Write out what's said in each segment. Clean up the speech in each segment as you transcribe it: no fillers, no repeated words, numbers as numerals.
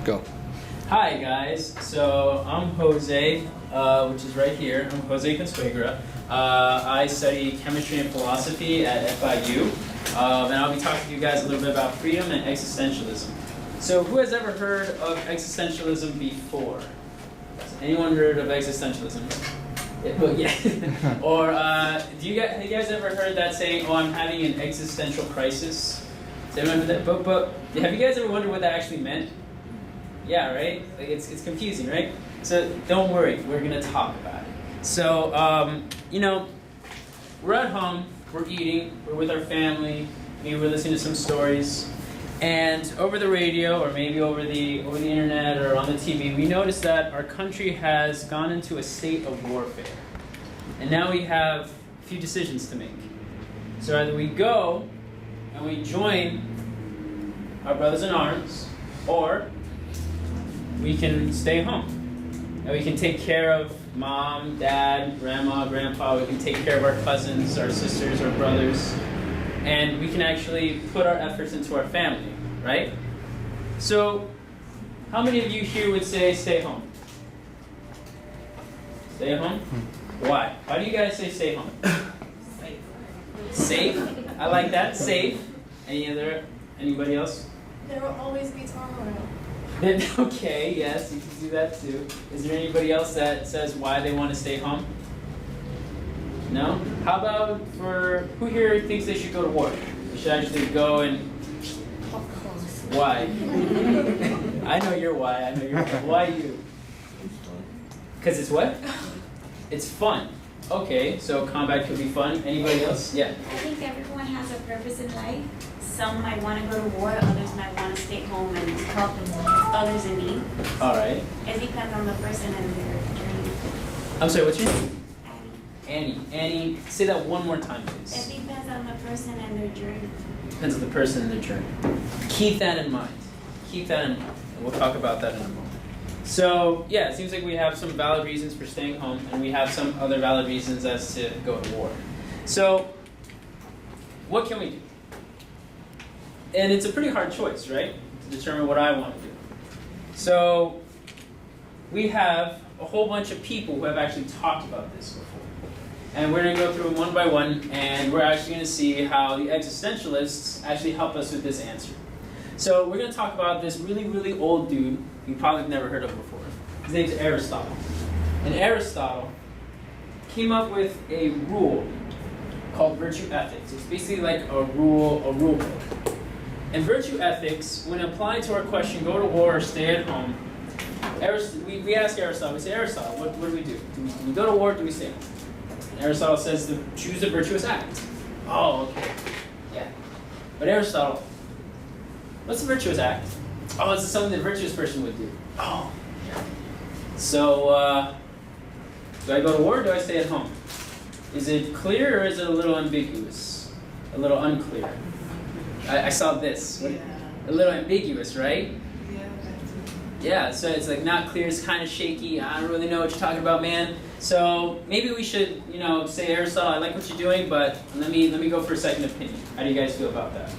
Go. Hi guys, so I'm Jose, which is right here. I'm Jose Consuegra. I study chemistry and philosophy at FIU, and I'll be talking to you guys a little bit about freedom and existentialism. So who has ever heard of existentialism before? Has anyone heard of existentialism? Yeah. Or have you guys ever heard that saying, oh, I'm having an existential crisis? Does anyone remember that? But have you guys ever wondered what that actually meant? Yeah, right? Like it's confusing, right? So don't worry, we're gonna talk about it. So, we're at home, we're eating, we're with our family, maybe we're listening to some stories, and over the radio or maybe over the internet or on the TV, we notice that our country has gone into a state of warfare. And now we have a few decisions to make. So either we go and we join our brothers in arms, or we can stay home. And we can take care of mom, dad, grandma, grandpa. We can take care of our cousins, our sisters, our brothers. And we can actually put our efforts into our family, right? So, how many of you here would say stay home? Stay home? Why? Why do you guys say stay home? Safe. Safe? I like that. Safe. Anybody else? There will always be tomorrow. Okay, yes, you can do that too. Is there anybody else that says why they want to stay home? No? How about for who here thinks they should go to war? We should actually go and... Of course. Why? I know your why. I know your why. Why you? Because it's what? It's fun. Okay, so combat could be fun. Anybody else? Yeah. I think everyone has a purpose in life. Some might want to go to war, others might want to stay home and help others in need. All right. It depends on the person and their journey. I'm sorry, what's your name? Annie. Annie, say that one more time, please. It depends on the person and their journey. Depends on the person and their journey. Keep that in mind. Keep that in mind. And we'll talk about that in a moment. So, yeah, it seems like we have some valid reasons for staying home, and we have some other valid reasons as to go to war. So, what can we do? And it's a pretty hard choice, right? To determine what I want to do. So, we have a whole bunch of people who have actually talked about this before. And we're going to go through them one by one, and we're actually going to see how the existentialists actually help us with this answer. So, we're going to talk about this really, really old dude you probably never heard of before. His name's Aristotle. And Aristotle came up with a rule called virtue ethics. It's basically like a rule book. And virtue ethics, when applied to our question, go to war or stay at home, we ask Aristotle, we say, Aristotle, what do we do? Do we go to war or do we stay at home? And Aristotle says to choose a virtuous act. Oh, okay. Yeah. But Aristotle, what's a virtuous act? Oh, it's something that a virtuous person would do. Oh, yeah. So, do I go to war or do I stay at home? Is it clear or is it a little ambiguous? A little unclear? I saw this. Yeah. A little ambiguous, right? Yeah. Yeah, so it's like not clear, it's kind of shaky. I don't really know what you're talking about, man. So maybe we should, say, Aristotle, I like what you're doing, but let me go for a second opinion. How do you guys feel about that?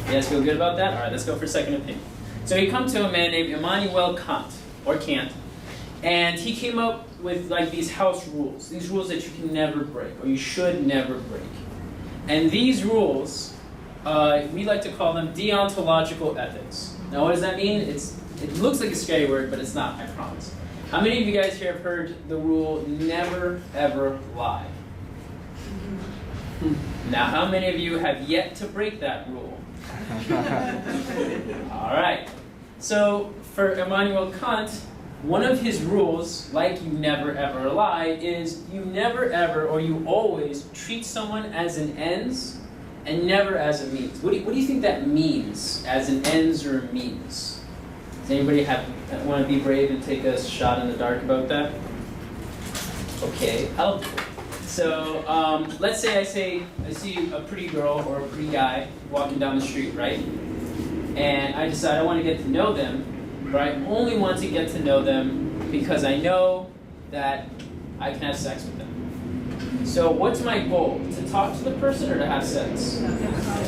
You guys feel good about that? All right, let's go for a second opinion. So he come to a man named Immanuel Kant, or Kant, and he came up with like these house rules, these rules that you can never break, or you should never break. And these rules, we like to call them deontological ethics. Now what does that mean? It looks like a scary word, but it's not, I promise. How many of you guys here have heard the rule, never ever lie? Now how many of you have yet to break that rule? All right. So for Immanuel Kant, one of his rules, like you never ever lie, is you never ever or you always treat someone as an ends and never as a means. What do you think that means, as an ends or a means? Does anybody want to be brave and take a shot in the dark about that? Okay, So let's say I see a pretty girl or a pretty guy walking down the street, right? And I decide I want to get to know them, but I only want to get to know them because I know that I can have sex with them. So what's my goal? To talk to the person or to have sex?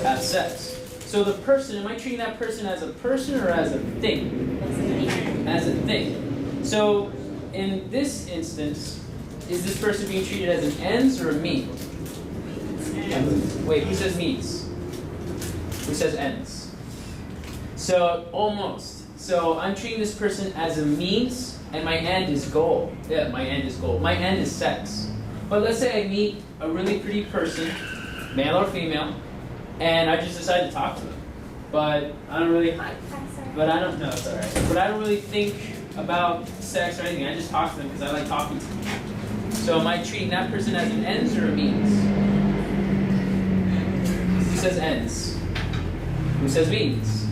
Have sex. So the person, am I treating that person as a person or as a thing? as a thing. So in this instance, is this person being treated as an ends or a means? Wait, who says means? Who says ends? So almost. So I'm treating this person as a means, and my end is goal. Yeah, my end is goal. My end is sex. But let's say I meet a really pretty person, male or female, and I just decide to talk to them. But I don't really. But I don't know. It's all right. But I don't really think about sex or anything. I just talk to them because I like talking to them. So am I treating that person as an ends or a means? Who says ends? Who says means?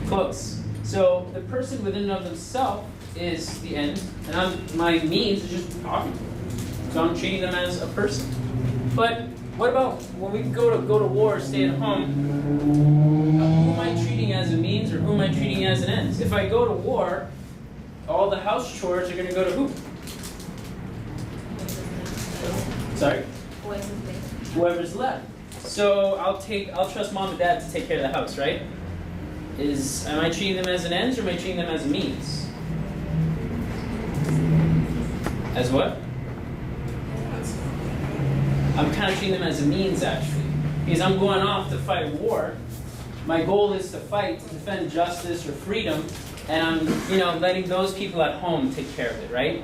Close. So the person within and of themselves is the end, and my means is just talking to them. So I'm treating them as a person. But what about when we go to war, stay at home? Who am I treating as a means, or who am I treating as an ends? If I go to war, all the house chores are going to go to who? Sorry? Whoever's left. So I'll trust mom and dad to take care of the house, right? Am I treating them as an ends, or am I treating them as a means? As what? I'm kind of treating them as a means, actually. Because I'm going off to fight a war. My goal is to fight, to defend justice or freedom, and I'm, letting those people at home take care of it, right?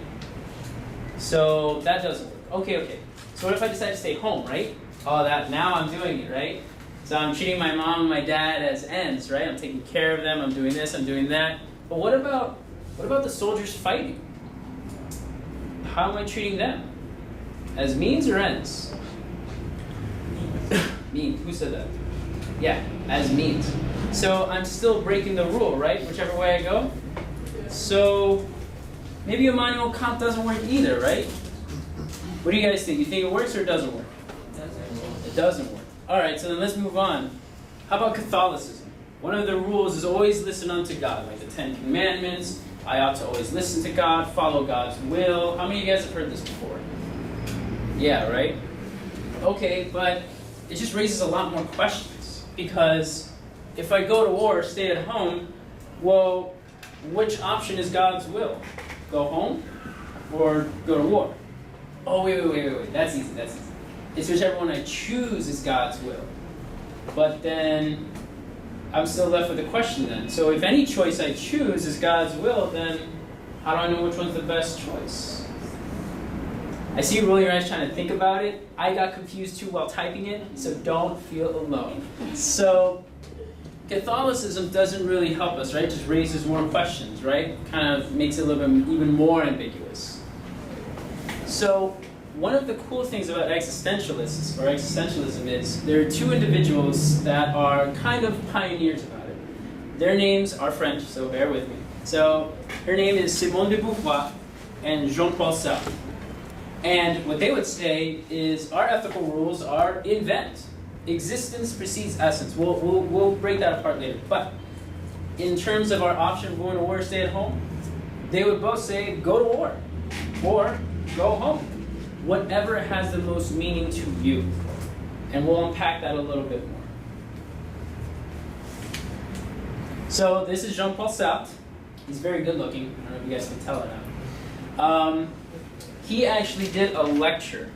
So that doesn't work. Okay. So what if I decide to stay home, right? Now I'm doing it, right? So I'm treating my mom and my dad as ends, right? I'm taking care of them, I'm doing this, I'm doing that. But what about the soldiers fighting? How am I treating them? As means or ends? Means. Who said that? Yeah, as means. So I'm still breaking the rule, right? Whichever way I go. So maybe Immanuel Kant doesn't work either, right? What do you guys think? You think it works or it doesn't work? It doesn't work. All right, so then let's move on. How about Catholicism? One of the rules is always listen unto God, like the 10 Commandments. I ought to always listen to God, follow God's will. How many of you guys have heard this before? Yeah, right? Okay, but it just raises a lot more questions. Because if I go to war or stay at home, well, which option is God's will? Go home or go to war? Oh, wait. That's easy. It's whichever one I choose is God's will. But then I'm still left with a question then. So if any choice I choose is God's will, then how do I know which one's the best choice? I see you rolling your eyes trying to think about it. I got confused too while typing it, so don't feel alone. So Catholicism doesn't really help us, right? It just raises more questions, right? Kind of makes it a little bit even more ambiguous. So one of the cool things about existentialism is there are two individuals that are kind of pioneers about it. Their names are French, so bear with me. So her name is Simone de Beauvoir and Jean-Paul Sartre. And what they would say is our ethical rules are invent. Existence precedes essence. We'll break that apart later. But in terms of our option of going to war or stay at home, they would both say go to war or go home. Whatever has the most meaning to you. And we'll unpack that a little bit more. So this is Jean-Paul Sartre. He's very good looking. I don't know if you guys can tell or not. He actually did a lecture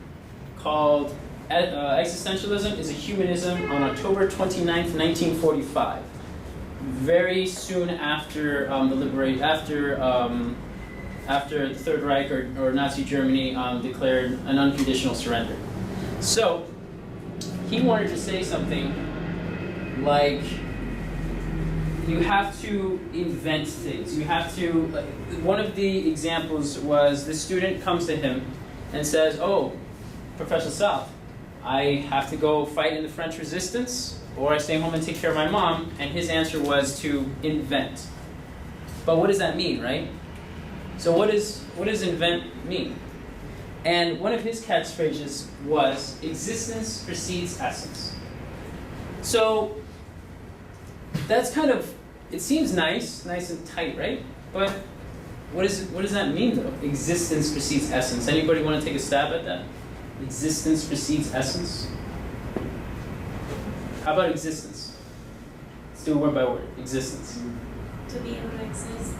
called Existentialism is a Humanism on October 29th, 1945. Very soon after after the Third Reich or Nazi Germany declared an unconditional surrender. So he wanted to say something like, you have to invent things. You have to, one of the examples was the student comes to him and says, oh, Professor Sartre, I have to go fight in the French resistance, or I stay home and take care of my mom, and his answer was to invent. But what does that mean, right? So what does invent mean? And one of his catchphrases was, existence precedes essence. So that's kind of, it seems nice and tight, right? But what does that mean though? Existence precedes essence. Anybody want to take a stab at that? Existence precedes essence? How about existence? Let's do it word by word. Existence. To be able to exist,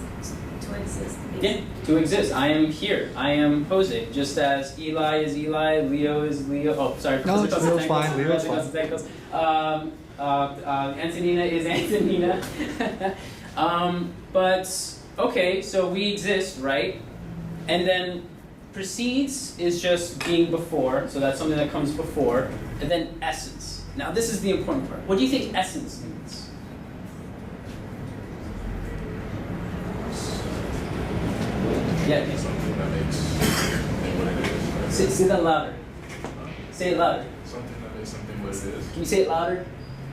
to to exist. Yeah, to exist. I am here. I am Jose. Just as Eli is Eli, Leo is Leo. Oh, sorry. No, Leo's fine. Leo's fine. Antonina is Antonina. But, okay, so we exist, right? And then precedes is just being before, so that's something that comes before. And then essence. Now, this is the important part. What do you think essence means? Yeah, Something that makes something what it is. say that louder. Say it louder. Something that makes something what it is. Can you say it louder?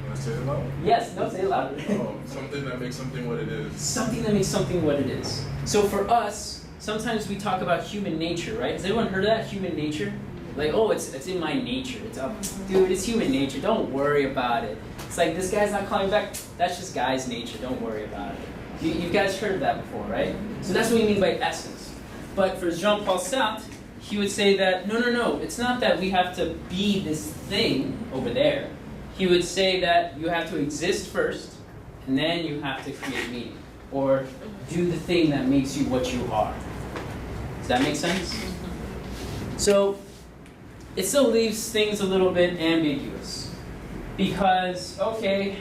You want to say it loud? Yes, no, say it louder. Oh, something that makes something what it is. Something that makes something what it is. So for us, sometimes we talk about human nature, right? Has anyone heard of that, human nature? Like, oh, it's in my nature. It's up, dude, it's human nature. Don't worry about it. It's like, this guy's not calling back. That's just guy's nature. Don't worry about it. You guys heard of that before, right? So that's what we mean by essence. But for Jean-Paul Sartre, he would say that, no, it's not that we have to be this thing over there. He would say that you have to exist first, and then you have to create meaning, or do the thing that makes you what you are. Does that make sense? So, it still leaves things a little bit ambiguous. Because, okay,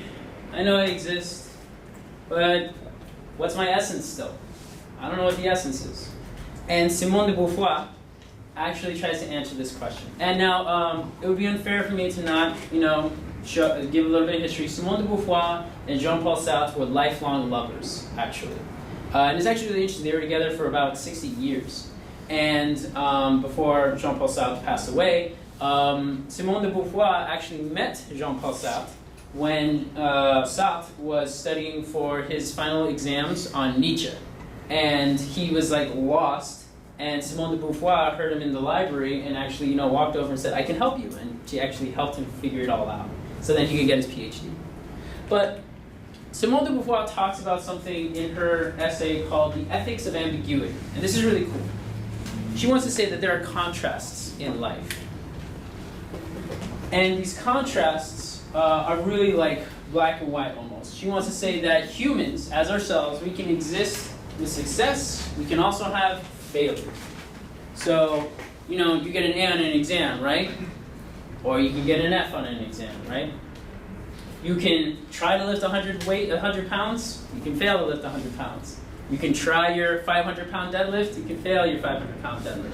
I know I exist, but what's my essence still? I don't know what the essence is. And Simone de Beauvoir actually tries to answer this question. And now, it would be unfair for me to not, give a little bit of history. Simone de Beauvoir and Jean-Paul Sartre were lifelong lovers, actually. And it's actually really interesting. They were together for about 60 years. And before Jean-Paul Sartre passed away, Simone de Beauvoir actually met Jean-Paul Sartre when Sartre was studying for his final exams on Nietzsche. And he was like lost, and Simone de Beauvoir heard him in the library and actually, walked over and said, I can help you. And she actually helped him figure it all out so then he could get his PhD. But Simone de Beauvoir talks about something in her essay called The Ethics of Ambiguity. And this is really cool. She wants to say that there are contrasts in life. And these contrasts are really like black and white almost. She wants to say that humans, as ourselves, we can exist with success, we can also have failure. So, you get an A on an exam, right? Or you can get an F on an exam, right? You can try to lift 100 pounds, you can fail to lift 100 pounds. You can try your 500-pound deadlift, you can fail your 500-pound deadlift.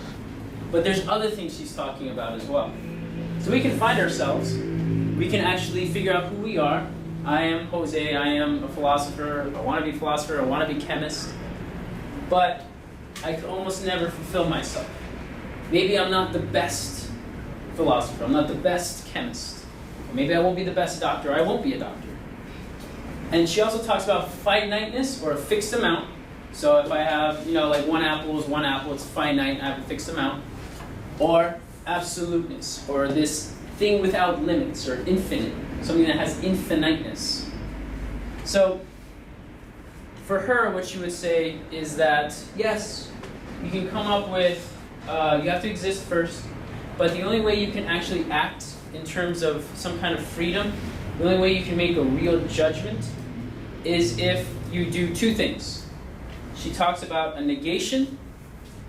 But there's other things she's talking about as well. So we can find ourselves, we can actually figure out who we are. I am Jose, I am a philosopher, I want to be a philosopher, I want to be a chemist. But I could almost never fulfill myself. Maybe I'm not the best philosopher, I'm not the best chemist. Maybe I won't be the best doctor, I won't be a doctor. And she also talks about finiteness, or a fixed amount. So if I have, like one apple is one apple, it's finite, I have a fixed amount. Or absoluteness, or this thing without limits, or infinite, something that has infiniteness. So for her, what she would say is that, yes, you can come up with, you have to exist first, but the only way you can actually act in terms of some kind of freedom, the only way you can make a real judgment is if you do two things. She talks about a negation,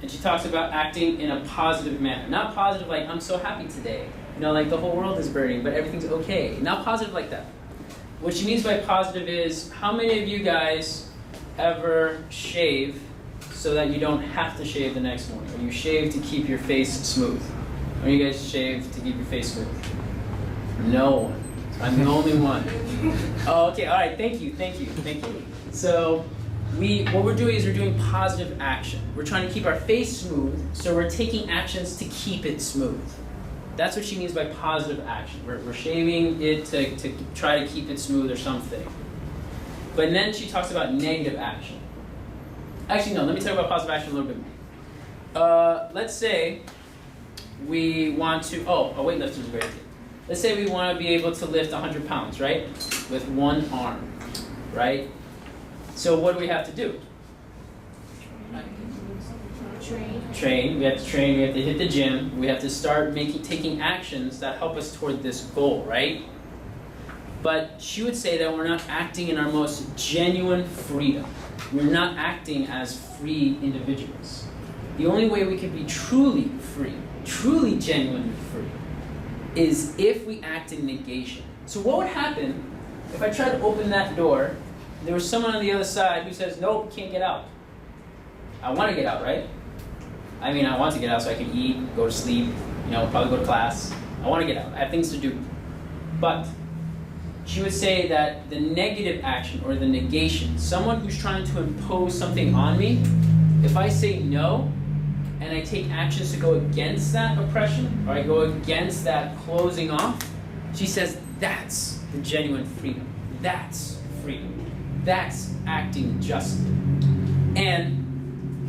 and she talks about acting in a positive manner. Not positive like, I'm so happy today. Like the whole world is burning, but everything's okay. Not positive like that. What she means by positive is, how many of you guys ever shave so that you don't have to shave the next morning? Or you shave to keep your face smooth? Or you guys shave to keep your face smooth? No one. I'm the only one. Oh, okay, all right, thank you. So what we're doing is we're doing positive action. We're trying to keep our face smooth, so we're taking actions to keep it smooth. That's what she means by positive action. We're shaving it to try to keep it smooth or something. But then she talks about negative action. Actually, no, let me talk about positive action a little bit more. Let's say we want to, a weightlifter is a great thing. Let's say we want to be able to lift 100 pounds, right? With one arm, right? So what do we have to do? Train. We have to train, we have to hit the gym, we have to start taking actions that help us toward this goal, right? But she would say that we're not acting in our most genuine freedom. we're not acting as free individuals. The only way we can be truly free, truly genuinely free, is if we act in negation. So what would happen if I tried to open that door, and there was someone on the other side who says, nope, can't get out? I want to get out, right? I mean, I want to get out so I can eat, go to sleep, probably go to class. I want to get out. I have things to do. But she would say that the negative action or the negation, someone who's trying to impose something on me, if I say no, and I take actions to go against that oppression, or I go against that closing off, she says that's the genuine freedom. That's freedom. That's acting justly. And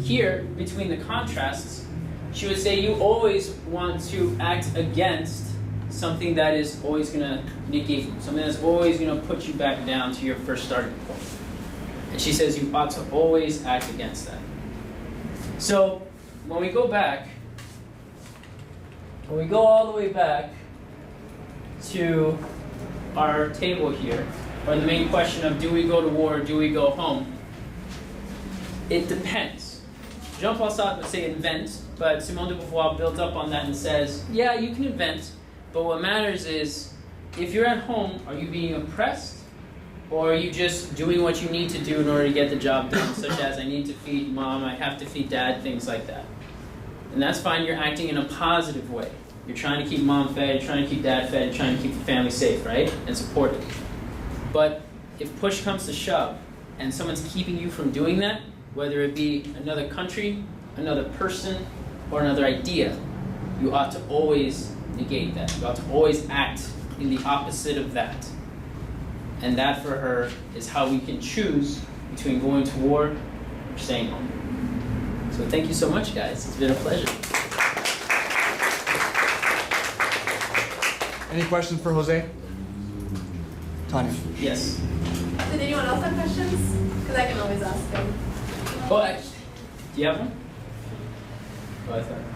here, between the contrasts, she would say you always want to act against something that is always going to negate you, something that's always going to put you back down to your first starting point. And she says you ought to always act against that. So when we go all the way back to our table here, or the main question of do we go to war or do we go home, it depends. Jean-Paul Sartre would say invent, but Simone de Beauvoir built up on that and says, yeah, you can invent, but what matters is if you're at home, are you being oppressed? Or are you just doing what you need to do in order to get the job done, such as I need to feed mom, I have to feed dad, things like that. And that's fine, you're acting in a positive way. You're trying to keep mom fed, you're trying to keep dad fed, you're trying to keep the family safe, right? And supported. But if push comes to shove, and someone's keeping you from doing that, whether it be another country, another person, or another idea, you ought to always negate that. You ought to always act in the opposite of that. And that for her is how we can choose between going to war or staying home. So thank you so much, guys. It's been a pleasure. Any questions for Jose? Tanya. Yes. Did anyone else have questions? Because I can always ask them. Oh, do you have one?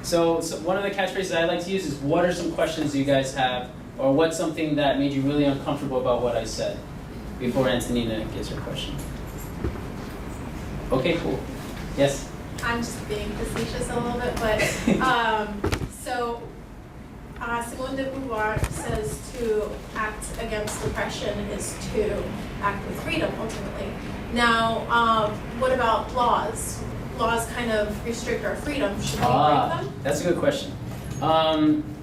So one of the catchphrases I like to use is, what are some questions you guys have, or what's something that made you really uncomfortable about what I said, before Antonina gives her question. Okay, cool. Yes? I'm just being facetious a little bit, but Simone de Beauvoir says to act against oppression is to act with freedom, ultimately. Now, what about laws? Laws kind of restrict our freedom. Should we break them? That's a good question.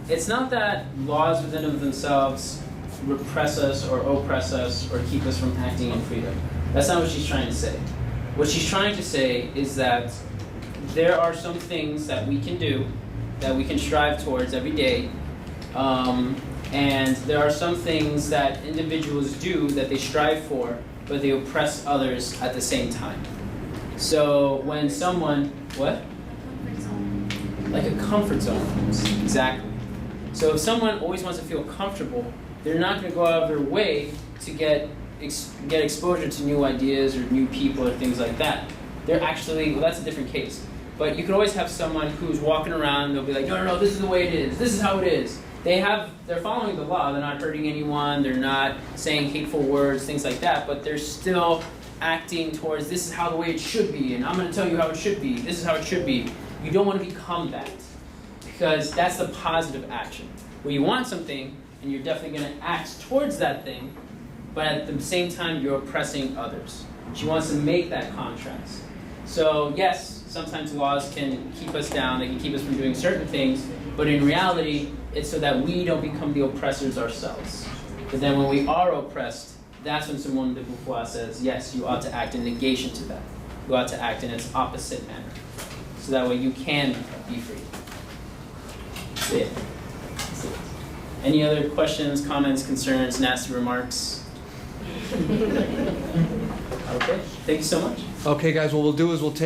It's not that laws within of themselves repress us or oppress us or keep us from acting in freedom. That's not what she's trying to say. What she's trying to say is that there are some things that we can do, that we can strive towards every day, and there are some things that individuals do that they strive for, but they oppress others at the same time. So when someone, what? Comfort zone. Like a comfort zone, exactly. So if someone always wants to feel comfortable, they're not going to go out of their way to get exposure to new ideas or new people or things like that. They're actually, well, that's a different case. But you can always have someone who's walking around, they'll be like, no, this is the way it is. This is how it is. They're following the law. They're not hurting anyone. They're not saying hateful words, things like that. But they're still acting towards, this is how the way it should be, and I'm going to tell you how it should be. This is how it should be. You don't want to become that, because that's the positive action. Where you want something, and you're definitely going to act towards that thing, but at the same time, you're oppressing others. She wants to make that contrast. So yes, sometimes laws can keep us down, they can keep us from doing certain things, but in reality, it's so that we don't become the oppressors ourselves. But then when we are oppressed, that's when Simone de Beauvoir says, yes, you ought to act in negation to that. You ought to act in its opposite manner. So that way you can be free. That's it. That's it. Any other questions, comments, concerns, nasty remarks? Okay, thank you so much. Okay, guys, what we'll do is we'll take